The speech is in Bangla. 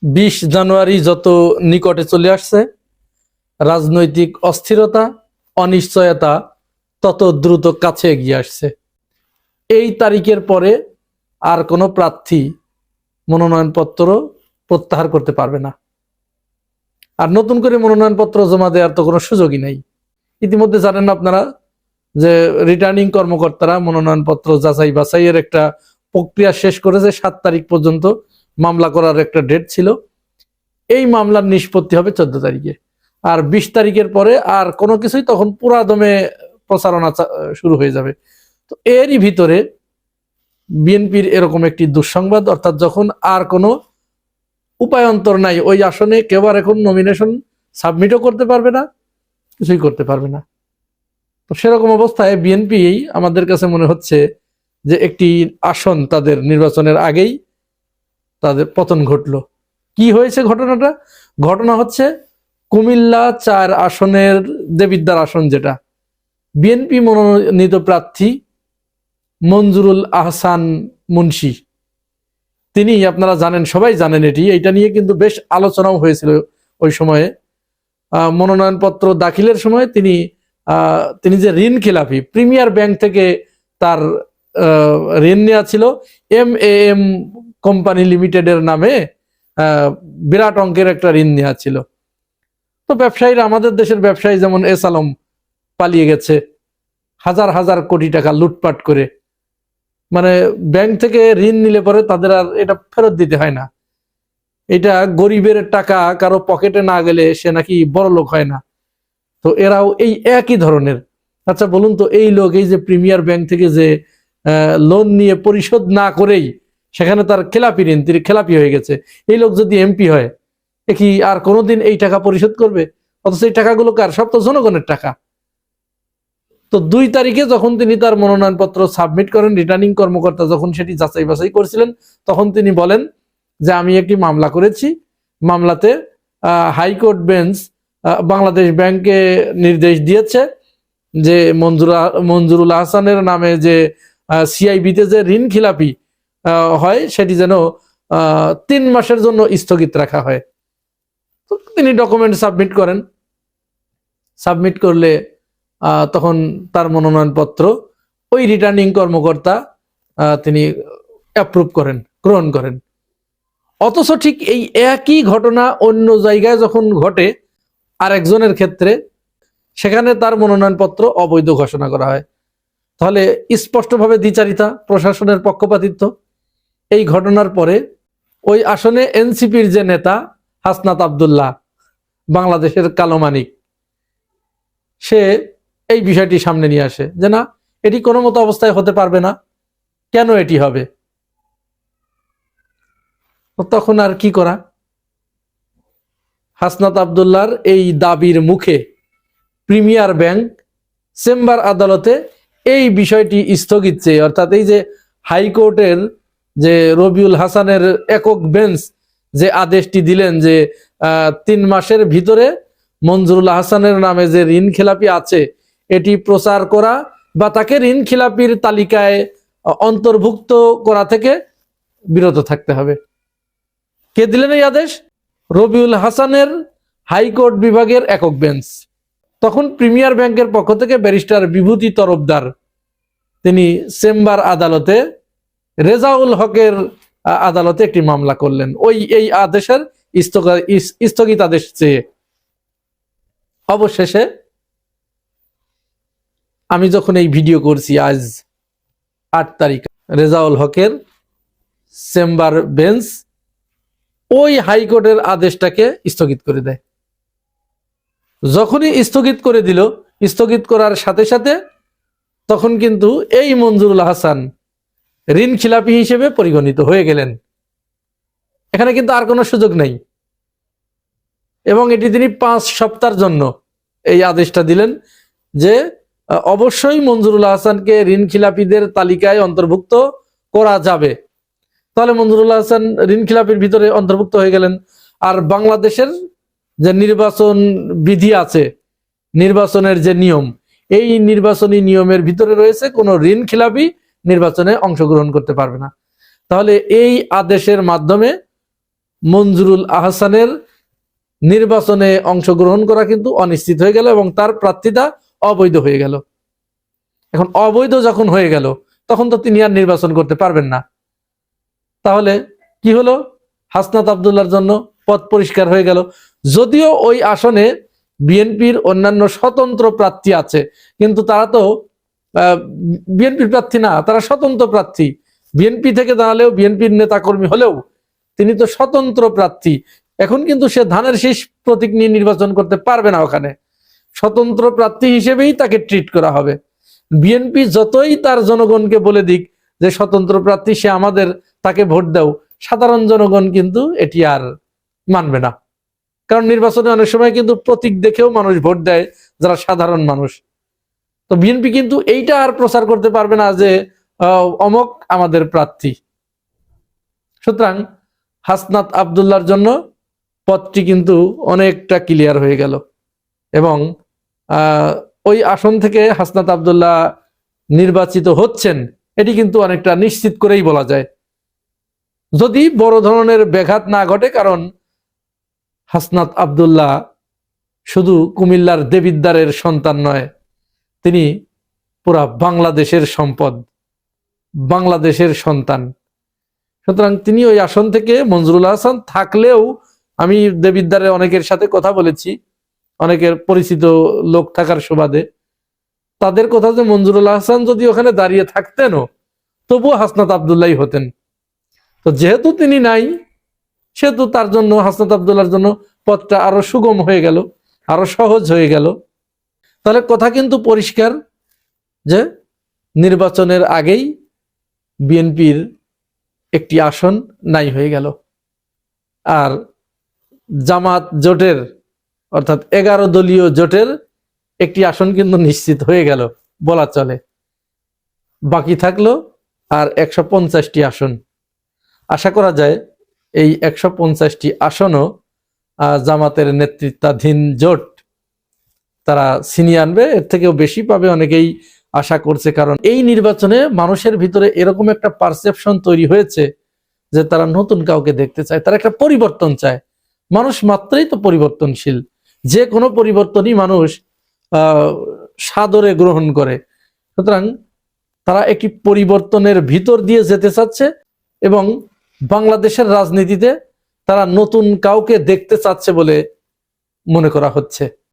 20 জানুয়ারি যত নিকটে চলে আসছে, রাজনৈতিক অস্থিরতা অনিশ্চয়তা তত দ্রুত কাছে এগিয়ে আসছে। এই তারিখের পরে আর কোনো প্রার্থী মনোনয়নপত্র প্রত্যাহার করতে পারবে না, আর নতুন করে মনোনয়নপত্র জমা দেওয়ার তো কোনো সুযোগই নাই। ইতিমধ্যে জানেন আপনারা যে রিটার্নিং কর্মকর্তারা মনোনয়নপত্র যাচাই বাছাইয়ের একটা প্রক্রিয়া শেষ করেছে। 7 তারিখ পর্যন্ত মামলা করার একটা ডেট ছিল। এই মামলার নিষ্পত্তি হবে 14 তারিখে, আর 20 তারিখের পরে আর কোনো কিছুই তখন পুরা দমে প্রচারণা শুরু হয়ে যাবে। তো এরই ভিতরে বিএনপির এরকম একটি দুঃসংবাদ, অর্থাৎ যখন আর কোনো উপায়ন্তর নাই, ওই আসনে কেউ আর এখন নমিনেশন সাবমিটও করতে পারবে না, কিছুই করতে পারবে না। তো সেরকম অবস্থায় বিএনপি আমাদের কাছে মনে হচ্ছে যে একটি আসন তাদের নির্বাচনের আগেই তাদের পতন ঘটলো। কি হয়েছে ঘটনাটা? ঘটনা হচ্ছে কুমিল্লা 4 আসনের দেবিদ্বার আসন, যেটা বিএনপি মনোনীত প্রার্থী মঞ্জুরুল আহসান মুন্সি, তিনি আপনারা জানেন, সবাই জানেন, এইটা নিয়ে কিন্তু বেশ আলোচনাও হয়েছিল ওই সময়ে। মনোনয়নপত্র দাখিলের সময় তিনি যে ঋণ খেলাপি, প্রিমিয়ার ব্যাংক থেকে তার ঋণ নেওয়া ছিল MAM কোম্পানি লিমিটেডের নামে, বিরাট অঙ্কের একটা ঋণ নেওয়া ছিল। তো ব্যবসায়ীরা, আমাদের দেশের ব্যবসায়ী যেমন এস আলম পালিয়ে গেছে হাজার হাজার কোটি টাকা লুটপাট করে, মানে ব্যাংক থেকে ঋণ নিলে পরে তাদের আর এটা ফেরত দিতে হয় না। এটা গরিবের টাকা কারো পকেটে না গেলে সে নাকি বড় লোক হয় না। তো এরাও এই একই ধরনের। আচ্ছা বলুন তো, এই লোক এই যে প্রিমিয়ার ব্যাংক থেকে যে লোন নিয়ে পরিশোধ না করেই সেখানে তার খেলাপি ঋণ, তিনি খেলাপি হয়ে গেছে, এই লোক যদি এমপি হয়, এ কি আর কোনোদিন এই টাকা পরিশোধ করবে? অথচ এই টাকাগুলো কার? সব তো জনগণের টাকা। তো 2 তারিখে যখন তিনি তার মনোনয়নপত্র সাবমিট করেন, রিটার্নিং কর্মকর্তা যখন সেটি যাচাই বাছাই করছিলেন, তখন তিনি বলেন যে আমি একটি মামলা করেছি, মামলাতে হাইকোর্ট বেঞ্চ বাংলাদেশ ব্যাংকে নির্দেশ দিয়েছে যে মঞ্জুরুল আহসানের নামে যে CIB-তে যে ঋণ খিলাপি হয় সেটি যেন 3 মাসের জন্য স্থগিত রাখা হয়। তো তিনি ডকুমেন্ট সাবমিট করেন। সাবমিট করলে তখন তার মনোনয়নপত্র ওই রিটার্নিং কর্মকর্তা তিনি অ্যাপ্রুভ করেন, গ্রহণ করেন। অথচ ঠিক এই একই ঘটনা অন্য জায়গায় যখন ঘটে আরেকজনের ক্ষেত্রে, সেখানে তার মনোনয়নপত্র অবৈধ ঘোষণা করা হয়। তাহলে স্পষ্টভাবে দ্বিচারিতা, প্রশাসনের পক্ষপাতিত্ব। এই ঘটনার পরে ওই আসনে এনসিপির যে নেতা হাসনাত আব্দুল্লাহ, বাংলাদেশের কালো মানিক, সে এই বিষয়টি সামনে নিয়ে আসে যে না, এটি কোনো মতো অবস্থায় হতে পারবে না, কেন এটি হবে? তখন আর কি করা? হাসনাত আব্দুল্লাহর এই দাবির মুখে প্রিমিয়ার ব্যাংক চেম্বার আদালতে এই বিষয়টি স্থগিত চেয়ে, অর্থাৎ এই যে হাইকোর্টের যে রবিউল হাসানের একক বেঞ্চ যে আদেশটি দিলেন যে 3 মাসের ভিতরে মঞ্জুরুল হাসানের নামে যে ঋণ খেলাপি আছে এটি প্রচার করা বা তাকে ঋণ খেলাপির তালিকায় অন্তর্ভুক্ত করা থেকে বিরত থাকতে হবে। কে দিলেন এই আদেশ? রবিউল হাসানের হাইকোর্ট বিভাগের একক বেঞ্চ। তখন প্রিমিয়ার ব্যাংকের পক্ষ থেকে ব্যারিস্টার বিভূতি তরফদার তিনি চেম্বার আদালতে, রেজাউল হকের আদালতে একটি মামলা করলেন এই আদেশের স্থগিত আদেশ চেয়ে। অবশেষে আমি যখন এই ভিডিও করছি আজ 8 তারিখ, রেজাউল হকের চেম্বার বেঞ্চ ওই হাইকোর্টের আদেশটাকে স্থগিত করে দেয়। যখনই স্থগিত করে দিল, স্থগিত করার সাথে সাথে তখন কিন্তু এই মঞ্জুরুল হাসান ঋণ খিলাপি হিসেবে পরিগণিত হয়ে গেলেন। এখানে কিন্তু আর কোনো সুযোগ নেই। এবং এটি তিনি 5 সপ্তাহের জন্য এই আদেশটা দিলেন যে অবশ্যই মঞ্জুরুল হাসানকে ঋণ খিলাপিদের তালিকায় অন্তর্ভুক্ত করা যাবে। তাহলে মঞ্জুরুল হাসান ঋণ খিলাপির ভিতরে অন্তর্ভুক্ত হয়ে গেলেন। আর বাংলাদেশের যে নির্বাচন বিধি আছে, নির্বাচনের যে নিয়ম, এই নির্বাচনী নিয়মের ভিতরে রয়েছে কোনো ঋণ খিলাপি নির্বাচনে অংশগ্রহণ করতে পারবে না। তাহলে এই আদেশের মাধ্যমে মঞ্জুরুল আহসানের নির্বাচনে অংশগ্রহণ করা কিন্তু অনিশ্চিত হয়ে গেল এবং তার প্রার্থিতা অবৈধ হয়ে গেল। এখন অবৈধ যখন হয়ে গেল তখন তো তিনি আর নির্বাচন করতে পারবেন না। তাহলে কি হলো? হাসনাত আব্দুল্লাহর জন্য পথ পরিষ্কার হয়ে গেল। যদিও ওই আসনে বিএনপির অন্যান্য স্বতন্ত্র প্রার্থী আছে, কিন্তু তারা তো বিএনপির প্রার্থী না, তারা স্বতন্ত্র প্রার্থী। বিএনপি থেকে দাঁড়ালেও, বিএনপির নেতাকর্মী হলেও তিনি তো স্বতন্ত্র প্রার্থী। এখন কিন্তু সে ধানের শীষ প্রতীক নিয়ে নির্বাচন করতে পারবে না। ওখানে স্বতন্ত্র প্রার্থী হিসেবেই তাকে ট্রিট করা হবে। বিএনপি যতই তার জনগণকে বলে দিক যে স্বতন্ত্র প্রার্থী, সে আমাদের, তাকে ভোট দাও, সাধারণ জনগণ কিন্তু এটি আর মানবে না। কারণ নির্বাচনে অনেক সময় কিন্তু প্রতীক দেখেও মানুষ ভোট দেয়, যারা সাধারণ মানুষ। তো বিএনপি কিন্তু এইটা আর প্রচার করতে পারবে না যে অমক আমাদের প্রার্থী। সুতরাং হাসনাত আব্দুল্লাহর জন্য পথটি কিন্তু অনেকটা ক্লিয়ার হয়ে গেল এবং ওই আসন থেকে হাসনাত আব্দুল্লাহ নির্বাচিত হচ্ছেন, এটি কিন্তু অনেকটা নিশ্চিত করেই বলা যায়, যদি বড় ধরনের ব্যাঘাত না ঘটে। কারণ হাসনাত আব্দুল্লাহ শুধু কুমিল্লার দেবিদ্বারের সন্তান নয়, তিনি পুরা বাংলাদেশের সম্পদ, বাংলাদেশের সন্তান। সুতরাং তিনি ওই আসন থেকে, মঞ্জুরুল আহসান থাকলেও, আমি দেবিদ্বারে অনেকের সাথে কথা বলেছি, অনেকের পরিচিত লোক থাকার সুবাদে, তাদের কথা যে মঞ্জুরুল আহসান যদি ওখানে দাঁড়িয়ে থাকতেনও তবুও হাসনাত আব্দুল্লাহ হতেন। তো যেহেতু তিনি নাই, সেহেতু তার জন্য, হাসনাত আব্দুল্লাহর জন্য পথটা আরো সুগম হয়ে গেল, আরো সহজ হয়ে গেল। তাহলে কথা কিন্তু পরিষ্কার যে নির্বাচনের আগেই বিএনপির একটি আসন নাই হয়ে গেল। আর জামাত জোটের, অর্থাৎ 11 দলীয় জোটের একটি আসন কিন্তু নিশ্চিত হয়ে গেল বলা চলে। বাকি থাকলো আর 150টি আসন। আশা করা যায় এই 150টি আসনও জামাতের নেতৃত্বাধীন জোট তারা ছিনিয়ে আনবে, এর থেকেও বেশি পাবে অনেকেই আশা করছে। কারণ এই নির্বাচনে মানুষের ভিতরে এরকম একটা পারসেপশন তৈরি হয়েছে যে তারা নতুন কাউকে দেখতে চায়, তারা একটা পরিবর্তন চায়। মানুষ মাত্রই তো পরিবর্তনশীল, যে কোনো পরিবর্তনই মানুষ সাদরে গ্রহণ করে। সুতরাং তারা একটি পরিবর্তনের ভিতর দিয়ে যেতে চাচ্ছে এবং বাংলাদেশের রাজনীতিতে তারা নতুন কাউকে দেখতে চাচ্ছে বলে মনে করা হচ্ছে।